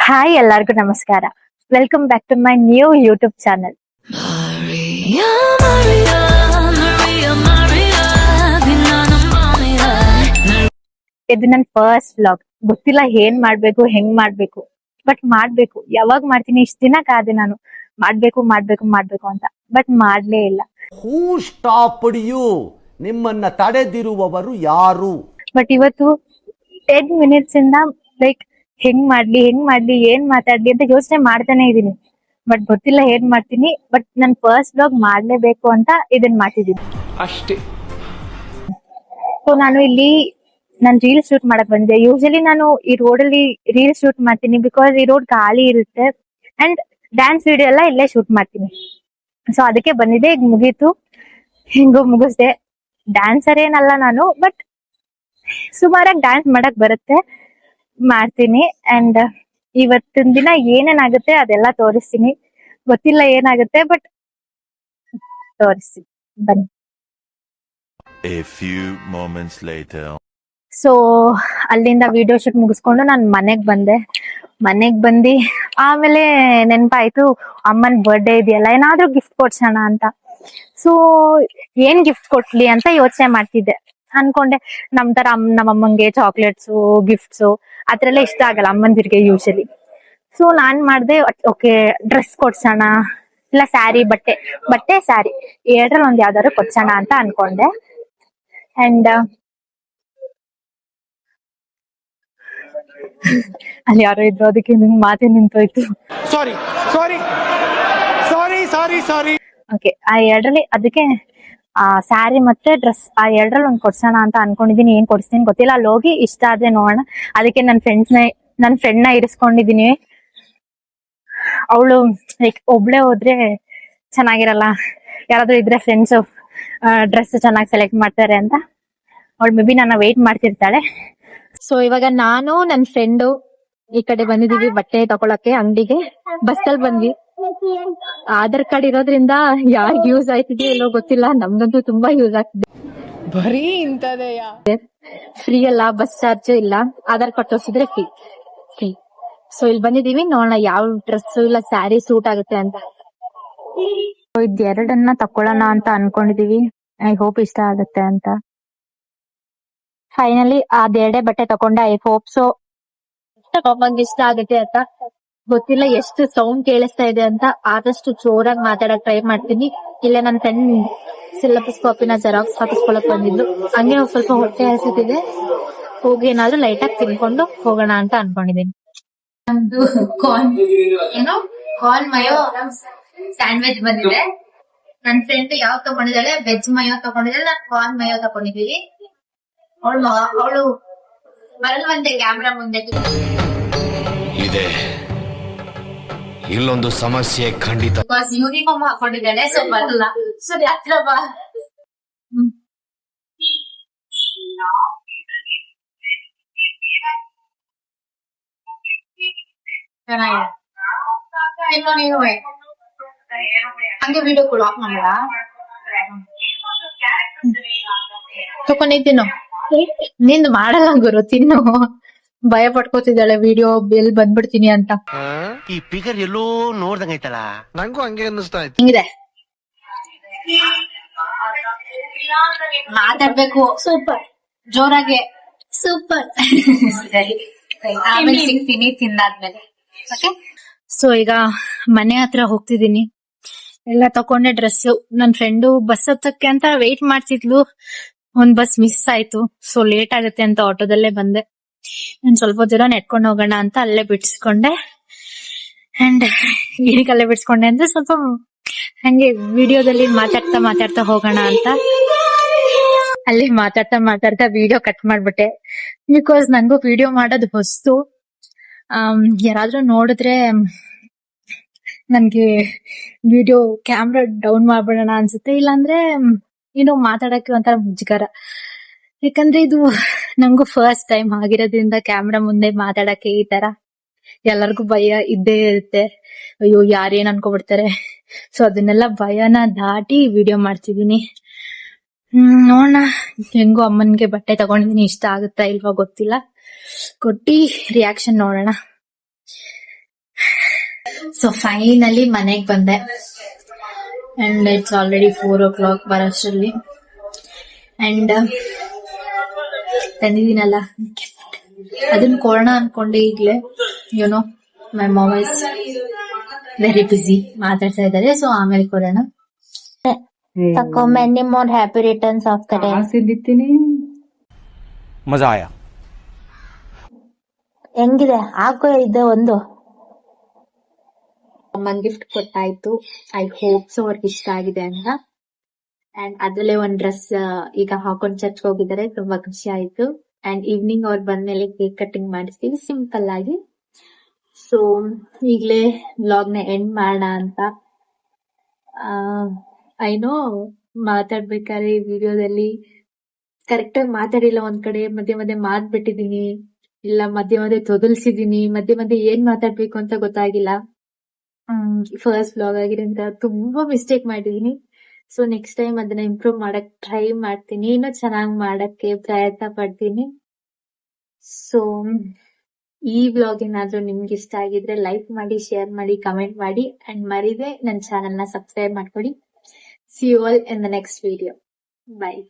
Hi ಎಲ್ಲರಿಗೂ ನಮಸ್ಕಾರ. Welcome back to my new YouTube channel. Maria, Maria, Maria, Maria, Maria. ಇದು ನನ್ನ first vlog. ಗೊತ್ತಿಲ್ಲ ಏನ್ ಮಾಡ್ಬೇಕು, ಹೆಂಗ್ ಮಾಡ್ಬೇಕು, ಬಟ್ ಮಾಡ್ಬೇಕು. ಯಾವಾಗ ಮಾಡ್ತೀನಿ, ಇಷ್ಟ ದಿನ ಕಾದೆ ನಾನು ಮಾಡ್ಬೇಕು ಮಾಡ್ಬೇಕು ಮಾಡ್ಬೇಕು ಅಂತ, ಬಟ್ ಮಾಡ್ಲೇ ಇಲ್ಲ. ಹೂ ಸ್ಟಾಪ್ಡ್ ಯು? ನಿಮ್ಮನ್ನ ತಡೆದಿರುವವರು ಯಾರು? ಬಟ್ ಇವತ್ತು 10 minutes ಇಂದ ಲೈಕ್ ಹೆಂಗ್ ಮಾಡ್ಲಿ ಏನ್ ಮಾತಾಡ್ಲಿ ಅಂತ ಯೋಚನೆ ಮಾಡ್ತಾನೆ ಇದೀನಿ. ಬಟ್ ಗೊತ್ತಿಲ್ಲ ಏನ್ ಮಾಡ್ತೀನಿ. ಬಟ್ ನನ್ ಫಸ್ಟ್ ವ್ಲಾಗ್ ಮಾಡ್ಲೇಬೇಕು ಅಂತ ಇದನ್ ಮಾಡ್ತಿದ್ದೀನಿ ಅಷ್ಟೇ. ಸೊ ನಾನು ಇಲ್ಲಿ ನಾನ್ ರೀಲ್ ಶೂಟ್ ಮಾಡಕ್ ಬಂದೆ. ಯೂಶಲಿ ನಾನು ಈ ರೋಡ್ ಅಲ್ಲಿ ರೀಲ್ ಶೂಟ್ ಮಾಡ್ತೀನಿ, ಬಿಕಾಸ್ ಈ ರೋಡ್ ಖಾಲಿ ಇರುತ್ತೆ ಅಂಡ್ ಡ್ಯಾನ್ಸ್ ವಿಡಿಯೋ ಎಲ್ಲ ಇಲ್ಲೇ ಶೂಟ್ ಮಾಡ್ತೀನಿ. ಸೊ ಅದಕ್ಕೆ ಬಂದಿದೆ. ಈಗ ಮುಗೀತು, ಹಿಂಗೂ ಮುಗಿಸ್ದೆ. ಡ್ಯಾನ್ಸರ್ ಏನಲ್ಲ ನಾನು, ಬಟ್ ಸುಮಾರಾಗಿ ಡ್ಯಾನ್ಸ್ ಮಾಡಕ್ ಬರುತ್ತೆ, ಮಾಡ್ತೀನಿ. ಅಂಡ್ ಇವತ್ತಿನ ದಿನ ಏನೇನಾಗುತ್ತೆ ಅದೆಲ್ಲ ತೋರಿಸ್ತೀನಿ. ಗೊತ್ತಿಲ್ಲ ಏನಾಗುತ್ತೆ, ಬಟ್ ತೋರಿಸ್ತೀನಿ ಬನ್ನಿ. A few moments later. So ಅಲ್ಲಿಂದ ವಿಡಿಯೋ ಶೂಟ್ ಮುಗಿಸ್ಕೊಂಡು ನಾನು ಮನೆಗ್ ಬಂದು ಆಮೇಲೆ ನೆನಪಾಯ್ತು ಅಮ್ಮನ್ ಬರ್ಡೇ ಇದೆಯಲ್ಲ, ಏನಾದ್ರೂ ಗಿಫ್ಟ್ ಕೊಡ್ಸೋಣ ಅಂತ. ಸೊ ಏನ್ ಗಿಫ್ಟ್ ಕೊಡ್ಲಿ ಅಂತ ಯೋಚನೆ ಮಾಡ್ತಿದ್ದೆ. ಅನ್ಕೊಂಡೆ ನಮ್ ತರ ನಮ್ಮಮ್ಮಂಗೆ ಚಾಕ್ಲೇಟ್ಸು, ಗಿಫ್ಟ್ಸು ಆತರ ಎಲ್ಲ ಇಷ್ಟ ಆಗಲ್ಲ ಅಮ್ಮಂದಿರ್ಗೆ ಯೂಶಲಿ. ಸೊ ನಾನ್ ಮಾಡ್ದೆ, ಓಕೆ ಡ್ರೆಸ್ ಕೊಡ್ಸೋಣ, ಇಲ್ಲ ಸ್ಯಾರಿ, ಬಟ್ಟೆ ಸ್ಯಾರಿ ಎರಡ್ರಲ್ಲಿ ಒಂದ್ ಯಾವ್ದಾದ್ರು ಕೊಡ್ಸೋಣ ಅಂತ ಅನ್ಕೊಂಡೆ. ಅಂಡ್ ಅಲ್ಲಿ ಯಾರೋ ಇದ್ರು, ಅದಕ್ಕೆ ನಿಮ್ ಮಾತೇ ನಿಂತೋಯ್ತು. ಸಾರಿ. ಓಕೆ, ಆ ಎರಡರಲ್ಲಿ ಅದಕ್ಕೆ ಸ್ಯಾರಿ ಮತ್ತೆ ಡ್ರೆಸ್ ಆ ಎರಡರಲ್ಲಿ ಒಂದ್ ಕೊಡ್ಸೋಣ ಅಂತ ಅನ್ಕೊಂಡಿದೀನಿ. ಏನ್ ಕೊಡ್ಸ್ತೀನಿ ಗೊತ್ತಿಲ್ಲ. ಅಲ್ಲಿ ಹೋಗಿ ಇಷ್ಟ ಆದ್ರೆ ನೋಡೋಣ. ಅದಕ್ಕೆ ನನ್ ಫ್ರೆಂಡ್ ನ ಇರಿಸ್ಕೊಂಡಿದೀನಿ. ಅವಳು ಲೈಕ್ ಒಬ್ಳೆ ಹೋದ್ರೆ ಚೆನ್ನಾಗಿರಲ್ಲ, ಯಾರಾದ್ರೂ ಇದ್ರೆ ಫ್ರೆಂಡ್ಸ್ ಡ್ರೆಸ್ ಚೆನ್ನಾಗಿ ಸೆಲೆಕ್ಟ್ ಮಾಡ್ತಾರೆ ಅಂತ ಅವಳು ಮೇ ಬಿ ನನ್ನ ವೇಟ್ ಮಾಡ್ತಿರ್ತಾಳೆ. ಸೊ ಇವಾಗ ನಾನು ನನ್ ಫ್ರೆಂಡು ಈ ಕಡೆ ಬಂದಿದೀವಿ ಬಟ್ಟೆ ತಗೊಳಕ್ಕೆ ಅಂಗಡಿಗೆ. ಬಸ್ಸಲ್ಲಿ ಬಂದ್ವಿ. ಆಧಾರ್ ಕಾರ್ಡ್ ಇರೋದ್ರಿಂದ ಯಾರಿಗ್ ಯೂಸ್ ಆಯ್ತಿದೆಯೋ ಇಲ್ಲೋ ಗೊತ್ತಿಲ್ಲ, ನಮ್ಗಂತೂ ತುಂಬಾ ಯೂಸ್ ಆಗ್ತಿದೆ. ಬರೀ ಇಂತದೆಯ ಫ್ರೀ ಅಲ್ಲ, ಬಸ್ ಚಾರ್ಜ್ ಇಲ್ಲ, ಆಧಾರ್ ಕಾರ್ಡ್ ತೋರಿಸಿದ್ರೆ ಫ್ರೀ. ಸೊ ಇಲ್ಲಿ ಬಂದಿದೀವಿ, ನೋಡೋಣ ಯಾವ ಡ್ರೆಸ್ ಇಲ್ಲ ಸ್ಯಾರಿ ಸೂಟ್ ಆಗುತ್ತೆ ಅಂತ. ಇದೆರಡನ್ನ ತಕೊಳ್ಳೋಣ ಅಂತ ಅನ್ಕೊಂಡಿದೀವಿ. ಐ ಹೋಪ್ ಇಷ್ಟ ಆಗುತ್ತೆ ಅಂತ. ಫೈನಲಿ ಅದೆರಡೇ ಬಟ್ಟೆ ತಕೊಂಡೆ. ಐ ಹೋಪ್ ಸೊ ತಗೊಂಬಂಗ್ ಇಷ್ಟ ಆಗುತ್ತೆ ಅಂತ. ಗೊತ್ತಿಲ್ಲ ಎಷ್ಟು ಸೌಂಡ್ ಕೇಳಿಸ್ತಾ ಇದೆ ಅಂತ. ಆದಷ್ಟು ಜೋರಾಗಿ ಮಾತಾಡಕ್ ಟ್ರೈ ಮಾಡ್ತೀನಿ. ಇಲ್ಲ ನನ್ನ ಫ್ರೆಂಡ್ ಸಿಲೆಬಸ್ ಕಾಪಿನ ಜೆರಾಕ್ಸ್ ಹಾಕಿಸ್ಕೊಳಕ್ ಬಂದಿದ್ದು. ಹಂಗೆ ಸ್ವಲ್ಪ ಹೊಟ್ಟೆ ಹಸಿತಿದೆ, ಹೋಗಿ ಏನಾದ್ರು ಲೈಟ್ ಆಗಿ ತಿನ್ಕೊಂಡು ಹೋಗೋಣ ಅಂತ ಅನ್ಕೊಂಡಿದೀನಿ. ನಮ್ದು ಕಾರ್ನ್ ಮಯೋ ಸ್ಯಾಂಡ್ವಿಚ್ ಬಂದಿದೆ. ನನ್ ಫ್ರೆಂಡ್ ಯಾವ್ ತಗೊಂಡಿದ್ದಾಳೆ, ವೆಜ್ ಮಯೋ ತಗೊಂಡಿದ್ದಾಳೆ, ನಾನು ಕಾರ್ನ್ ಮಯೋ ತಗೊಂಡಿದೀವಿ. ಅವಳು ಬರಲ್ವಂತೆ ಕ್ಯಾಮ್ರಾ ಮುಂದೆ. ಇದೆ ಇಲ್ಲೊಂದು ಸಮಸ್ಯೆ ಖಂಡಿತ. ಬಿಕಾಸ್ ಯೂನಿಫಾರ್ಮ್ ಹಾಕೊಂಡಿದ್ದಾಳೆ, ಸೊ ಬರಲ್ಲ. ಸರಿ ಹತ್ರ ಬಾ. ನೀನು ಹಂಗೆ ವಿಡಿಯೋ ಕೂಡ ಆಫ್ ಮಾಡಲ್ಲ. ತಕೊಂಡಿದ್ದೀನೋ ನಿಂದು ಮಾಡಲ್ಲ ಗುರು, ತಿನ್ನು. ಭಯ ಪಟ್ಕೋತಿದ್ದಾಳೆ ವಿಡಿಯೋ ಎಲ್ಲಿ ಬಂದ್ಬಿಡ್ತೀನಿ ಅಂತ. ಈ ಫಿಗರ್ ಎಲ್ಲೋ ನೋಡ್ದಂಗೈತಲ್ಲ, ನಂಗೂ ಹಂಗೆ ಅನ್ನಿಸ್ತಾ ಇತ್ತು. ಹಿಂಗಿದೆ ಮಾತಾಡ್ಬೇಕು, ಸೂಪರ್ ಜೋರಾಗೆ, ಸೂಪರ್. ಆಮೇಲೆ ಸಿಗ್ತೀನಿ ತಿಂದಾದ್ಮೇಲೆ. ಓಕೆ, ಸೊ ಈಗ ಮನೆ ಹತ್ರ ಹೋಗ್ತಿದೀನಿ. ಎಲ್ಲ ತಕೊಂಡೆ ಡ್ರೆಸ್. ನನ್ ಫ್ರೆಂಡು ಬಸ್ ಹತ್ತಕ್ಕೆ ಅಂತ ವೇಟ್ ಮಾಡ್ತಿದ್ಲು. ಒಂದ್ ಬಸ್ ಮಿಸ್ ಆಯ್ತು, ಸೊ ಲೇಟ್ ಆಗುತ್ತೆ ಅಂತ ಆಟೋದಲ್ಲೇ ಬಂದೆ. ನಾನ್ ಸ್ವಲ್ಪ ದೂರ ನೆಟ್ಕೊಂಡು ಹೋಗೋಣ ಅಂತ ಅಲ್ಲೇ ಬಿಡ್ಸ್ಕೊಂಡೆ. ಅಂಡ್ ಏನಕ್ಕೆ ಅಲ್ಲೇ ಬಿಡ್ಸ್ಕೊಂಡೆ ಅಂದ್ರೆ ಸ್ವಲ್ಪ ಹಂಗೆ ವಿಡಿಯೋದಲ್ಲಿ ಮಾತಾಡ್ತಾ ಹೋಗೋಣ ಅಂತ ಅಲ್ಲಿ ಮಾತಾಡ್ತಾ ವಿಡಿಯೋ ಕಟ್ ಮಾಡ್ಬಿಟ್ಟೆ. ಬಿಕಾಸ್ ನಂಗೂ ವಿಡಿಯೋ ಮಾಡೋದು ಹೊಸ್ತು. ಯಾರಾದ್ರೂ ನೋಡಿದ್ರೆ ನನ್ಗೆ ವಿಡಿಯೋ ಕ್ಯಾಮ್ರಾ ಡೌನ್ ಮಾಡ್ಬಿಡೋಣ ಅನ್ಸುತ್ತೆ. ಇಲ್ಲಾಂದ್ರೆ ಏನೋ ಮಾತಾಡಕ್ಕೆ ಒಂಥರ ಮುಜುಗರ. ಯಾಕಂದ್ರೆ ಇದು ನಂಗೂ ಫಸ್ಟ್ ಟೈಮ್ ಆಗಿರೋದ್ರಿಂದ ಕ್ಯಾಮ್ರಾ ಮುಂದೆ ಮಾತಾಡಕ್ಕೆ ಈ ತರ ಎಲ್ಲರಿಗೂ ಭಯ ಇದ್ದೇ ಇರುತ್ತೆ. ಅಯ್ಯೋ ಯಾರೇನ್ ಅನ್ಕೋಬಿಡ್ತಾರೆ. ಸೊ ಅದನ್ನೆಲ್ಲ ಭಯನ ದಾಟಿ ವಿಡಿಯೋ ಮಾಡ್ತಿದೀನಿ. ನೋಡೋಣ, ಹೆಂಗೋ ಅಮ್ಮನ್ಗೆ ಬಟ್ಟೆ ತಗೊಂಡಿದೀನಿ, ಇಷ್ಟ ಆಗುತ್ತಾ ಇಲ್ವಾ ಗೊತ್ತಿಲ್ಲ. ಕೊಟ್ಟಿ ರಿಯಾಕ್ಷನ್ ನೋಡೋಣ. ಸೊ ಫೈನಲಿ ಮನೆಗ್ ಬಂದೆ ಅಂಡ್ ಇಟ್ಸ್ ಆಲ್ರೆಡಿ 4 o'clock ಬರೋಷ್ಟರಲ್ಲಿ. ಅಂಡ್ ತಂದಿದ್ದೀನಲ್ಲ ಅದನ್ನ ಕೊಡೋಣ ಅನ್ಕೊಂಡೆ. ಈಗ್ಲೇ you know my mom is very busy ಮಾತಾಡ್ತಾ ಇದ್ದಾರೆ. ಸೊ ಆಮೇಲೆ ಕೊಡೋಣ. ತಕೋ many more happy returns of the day. ಮಜಾ ಆಯಾ. ಹೆಂಗಿದೆ ಹಾಕೋ ಇದೆ ಒಂದು ಅಮ್ಮನ್ ಗಿಫ್ಟ್ ಕೊಟ್ಟಾಯ್ತು. ಐ ಹೋಪ್ ಸೊ ಅವ್ರಿಗೆ ಇಷ್ಟ ಆಗಿದೆ ಅಂತ. ಅಂಡ್ ಅದ್ರಲ್ಲೇ ಒಂದ್ ಡ್ರೆಸ್ ಈಗ ಹಾಕೊಂಡ್ ಚರ್ಚ್ ಹೋಗಿದ್ದಾರೆ. ತುಂಬಾ ಖುಷಿ ಆಯ್ತು. ಅಂಡ್ ಈವ್ನಿಂಗ್ ಅವ್ರು ಬಂದ್ಮೇಲೆ ಕೇಕ್ ಕಟ್ಟಿಂಗ್ ಮಾಡಿಸ್ತೀವಿ ಸಿಂಪಲ್ ಆಗಿ. ಸೊ ಈಗ್ಲೇ ವ್ಲಾಗ್ ನ ಎಂಡ್ ಮಾಡೋಣ ಅಂತ. ಐ ನೋ ಮಾತಾಡ್ಬೇಕಾದ್ರೆ ಈ ವಿಡಿಯೋದಲ್ಲಿ ಕರೆಕ್ಟ್ ಆಗಿ ಮಾತಾಡಿಲ್ಲ. ಒಂದ್ ಕಡೆ ಮಧ್ಯೆ ಮಧ್ಯೆ ಮಾತ್ ಬಿಟ್ಟಿದೀನಿ, ಇಲ್ಲ ಮಧ್ಯೆ ಮಧ್ಯೆ ತೊದಲ್ಸಿದೀನಿ, ಮಧ್ಯೆ ಮಧ್ಯೆ ಏನ್ ಮಾತಾಡ್ಬೇಕು ಅಂತ ಗೊತ್ತಾಗಿಲ್ಲ. ಫಸ್ಟ್ ವ್ಲಾಗ್ ಆಗಿರೋದ್ರಿಂದ ತುಂಬಾ ಮಿಸ್ಟೇಕ್ ಮಾಡಿದೀನಿ. ಸೊ ನೆಕ್ಸ್ಟ್ ಟೈಮ್ ಅದನ್ನ ಇಂಪ್ರೂವ್ ಮಾಡಕ್ ಟ್ರೈ ಮಾಡ್ತೀನಿ. ಇನ್ನೂ ಚೆನ್ನಾಗ್ ಮಾಡಕ್ಕೆ ಪ್ರಯತ್ನ ಪಡ್ತೀನಿ. ಸೊ ಈ ವ್ಲಾಗ್ ಏನಾದ್ರೂ ನಿಮ್ಗೆ ಇಷ್ಟ ಆಗಿದ್ರೆ ಲೈಕ್ ಮಾಡಿ, ಶೇರ್ ಮಾಡಿ, ಕಮೆಂಟ್ ಮಾಡಿ ಅಂಡ್ ಮರಿದೆ ನನ್ನ ಚಾನೆಲ್ ನ ಸಬ್ಸ್ಕ್ರೈಬ್ ಮಾಡ್ಕೊಳ್ಳಿ. See you all in the next video. Bye.